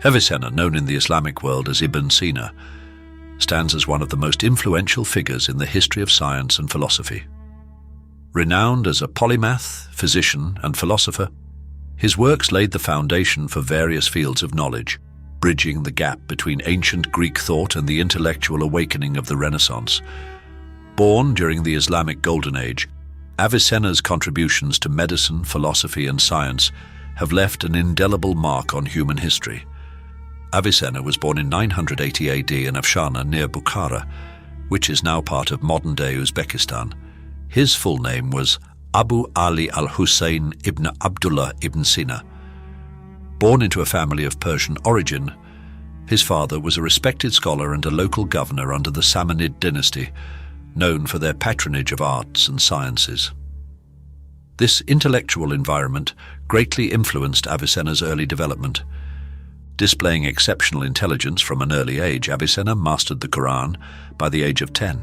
Avicenna, known in the Islamic world as Ibn Sina, stands as one of the most influential figures in the history of science and philosophy. Renowned as a polymath, physician, and philosopher, his works laid the foundation for various fields of knowledge, bridging the gap between ancient Greek thought and the intellectual awakening of the Renaissance. Born during the Islamic Golden Age, Avicenna's contributions to medicine, philosophy, and science have left an indelible mark on human history. Avicenna was born in 980 AD in Afshana near Bukhara, which is now part of modern-day Uzbekistan. His full name was Abu Ali al-Hussein ibn Abdullah ibn Sina. Born into a family of Persian origin, his father was a respected scholar and a local governor under the Samanid dynasty, known for their patronage of arts and sciences. This intellectual environment greatly influenced Avicenna's early development. Displaying exceptional intelligence from an early age, Avicenna mastered the Quran by the age of 10.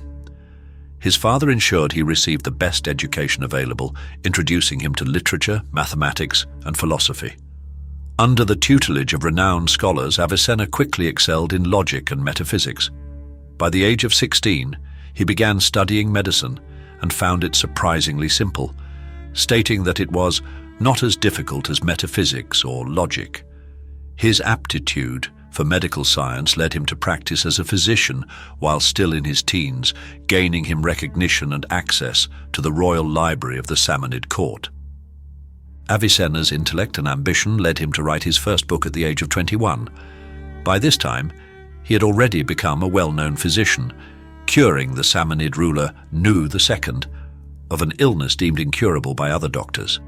His father ensured he received the best education available, introducing him to literature, mathematics, and philosophy. Under the tutelage of renowned scholars, Avicenna quickly excelled in logic and metaphysics. By the age of 16, he began studying medicine and found it surprisingly simple, stating that it was not as difficult as metaphysics or logic. His aptitude for medical science led him to practice as a physician while still in his teens, gaining him recognition and access to the royal library of the Samanid court. Avicenna's intellect and ambition led him to write his first book at the age of 21. By this time, he had already become a well-known physician, curing the Samanid ruler Nu II of an illness deemed incurable by other doctors.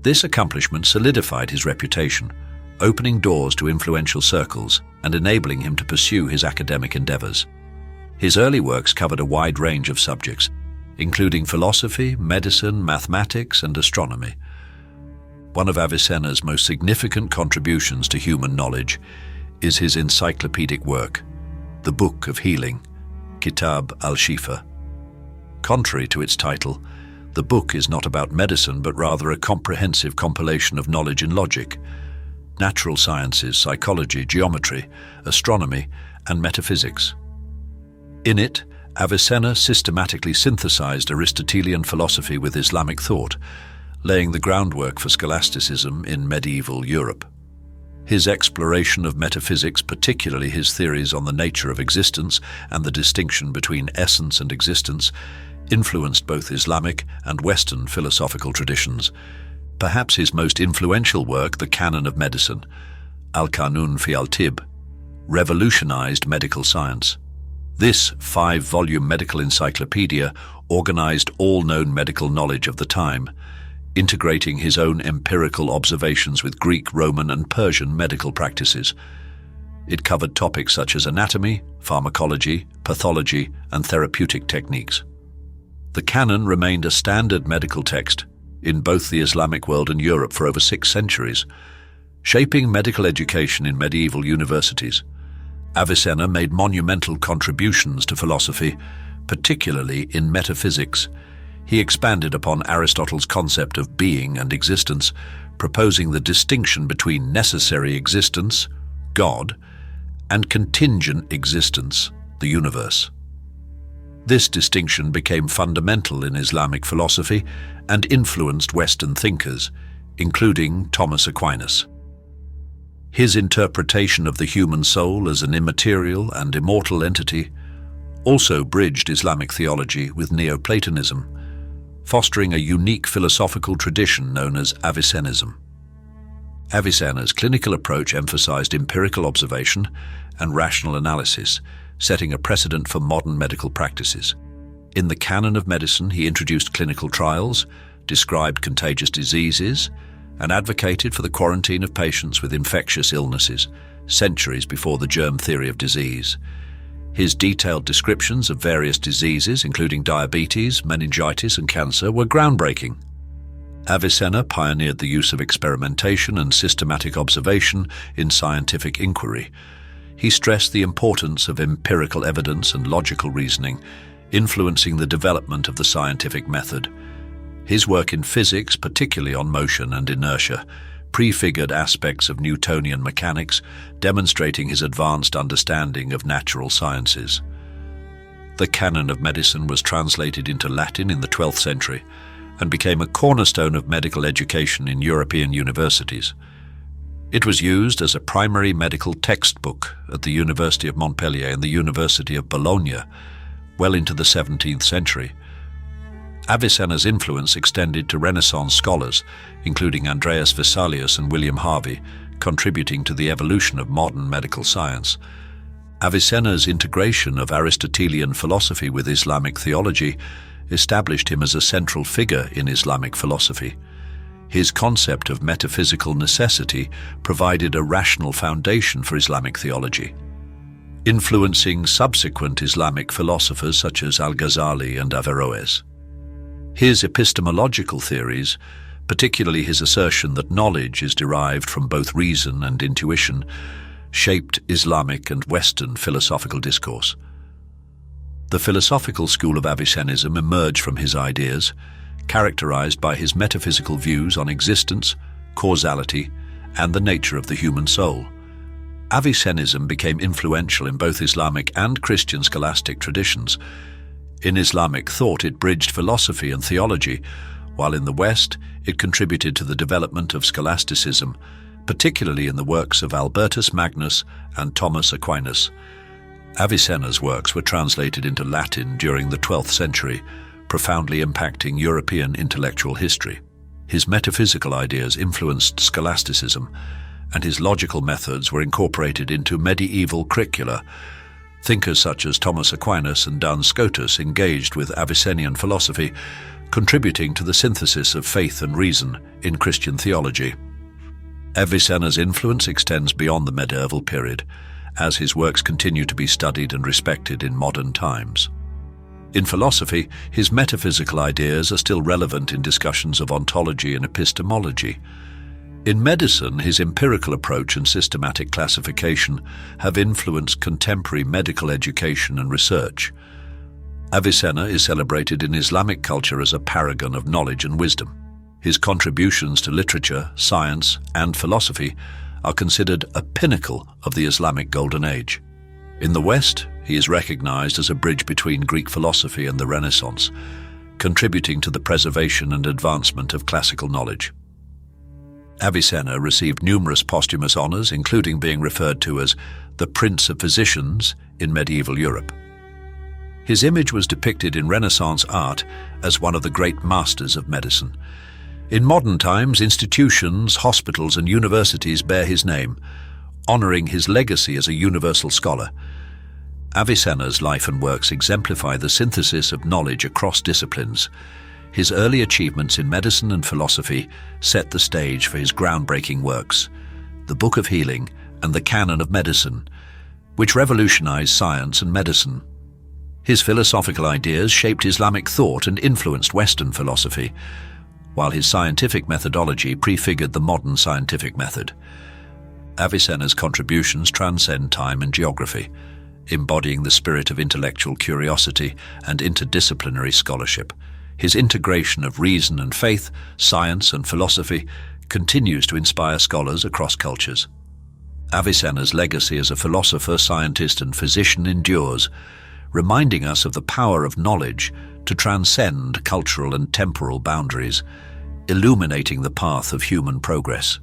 This accomplishment solidified his reputation, opening doors to influential circles and enabling him to pursue his academic endeavors. His early works covered a wide range of subjects, including philosophy, medicine, mathematics, and astronomy. One of Avicenna's most significant contributions to human knowledge is his encyclopedic work, the Book of Healing, Kitab al-Shifa. Contrary to its title, the book is not about medicine but rather a comprehensive compilation of knowledge in logic, natural sciences, psychology, geometry, astronomy, and metaphysics. In it, Avicenna systematically synthesized Aristotelian philosophy with Islamic thought, laying the groundwork for scholasticism in medieval Europe. His exploration of metaphysics, particularly his theories on the nature of existence and the distinction between essence and existence, influenced both Islamic and Western philosophical traditions. Perhaps his most influential work, The Canon of Medicine, Al-Qanun fi al-Tib, revolutionized medical science. This 5-volume medical encyclopedia organized all known medical knowledge of the time, integrating his own empirical observations with Greek, Roman, and Persian medical practices. It covered topics such as anatomy, pharmacology, pathology, and therapeutic techniques. The Canon remained a standard medical text in both the Islamic world and Europe for over 6 centuries, shaping medical education in medieval universities. Avicenna made monumental contributions to philosophy, particularly in metaphysics. He expanded upon Aristotle's concept of being and existence, proposing the distinction between necessary existence, God, and contingent existence, the universe. This distinction became fundamental in Islamic philosophy and influenced Western thinkers, including Thomas Aquinas. His interpretation of the human soul as an immaterial and immortal entity also bridged Islamic theology with Neoplatonism, fostering a unique philosophical tradition known as Avicennism. Avicenna's clinical approach emphasized empirical observation and rational analysis, setting a precedent for modern medical practices. In the Canon of Medicine, he introduced clinical trials, described contagious diseases, and advocated for the quarantine of patients with infectious illnesses, centuries before the germ theory of disease. His detailed descriptions of various diseases, including diabetes, meningitis, and cancer, were groundbreaking. Avicenna pioneered the use of experimentation and systematic observation in scientific inquiry. He stressed the importance of empirical evidence and logical reasoning, influencing the development of the scientific method. His work in physics, particularly on motion and inertia, prefigured aspects of Newtonian mechanics, demonstrating his advanced understanding of natural sciences. The canon of medicine was translated into Latin in the 12th century and became a cornerstone of medical education in European universities. It was used as a primary medical textbook at the University of Montpellier and the University of Bologna well into the 17th century. Avicenna's influence extended to Renaissance scholars, including Andreas Vesalius and William Harvey, contributing to the evolution of modern medical science. Avicenna's integration of Aristotelian philosophy with Islamic theology established him as a central figure in Islamic philosophy. His concept of metaphysical necessity provided a rational foundation for Islamic theology, influencing subsequent Islamic philosophers such as Al-Ghazali and Averroes. His epistemological theories, particularly his assertion that knowledge is derived from both reason and intuition, shaped Islamic and Western philosophical discourse. The philosophical school of Avicennism emerged from his ideas, characterized by his metaphysical views on existence, causality, and the nature of the human soul. Avicennism became influential in both Islamic and Christian scholastic traditions. In Islamic thought, it bridged philosophy and theology, while in the West, it contributed to the development of scholasticism, particularly in the works of Albertus Magnus and Thomas Aquinas. Avicenna's works were translated into Latin during the 12th century, profoundly impacting European intellectual history. His metaphysical ideas influenced scholasticism, and his logical methods were incorporated into medieval curricula. Thinkers such as Thomas Aquinas and Duns Scotus engaged with Avicennian philosophy, contributing to the synthesis of faith and reason in Christian theology. Avicenna's influence extends beyond the medieval period, as his works continue to be studied and respected in modern times. In philosophy, his metaphysical ideas are still relevant in discussions of ontology and epistemology. In medicine, his empirical approach and systematic classification have influenced contemporary medical education and research. Avicenna is celebrated in Islamic culture as a paragon of knowledge and wisdom. His contributions to literature, science, and philosophy are considered a pinnacle of the Islamic Golden Age. In the West, he is recognized as a bridge between Greek philosophy and the Renaissance, contributing to the preservation and advancement of classical knowledge. Avicenna received numerous posthumous honors, including being referred to as the Prince of Physicians in medieval Europe. His image was depicted in Renaissance art as one of the great masters of medicine. In modern times, institutions, hospitals, and universities bear his name, honoring his legacy as a universal scholar. Avicenna's life and works exemplify the synthesis of knowledge across disciplines. His early achievements in medicine and philosophy set the stage for his groundbreaking works, the Book of Healing and the Canon of Medicine, which revolutionized science and medicine. His philosophical ideas shaped Islamic thought and influenced Western philosophy, while his scientific methodology prefigured the modern scientific method. Avicenna's contributions transcend time and geography, embodying the spirit of intellectual curiosity and interdisciplinary scholarship. His integration of reason and faith, science and philosophy continues to inspire scholars across cultures. Avicenna's legacy as a philosopher, scientist, and physician endures, reminding us of the power of knowledge to transcend cultural and temporal boundaries, illuminating the path of human progress.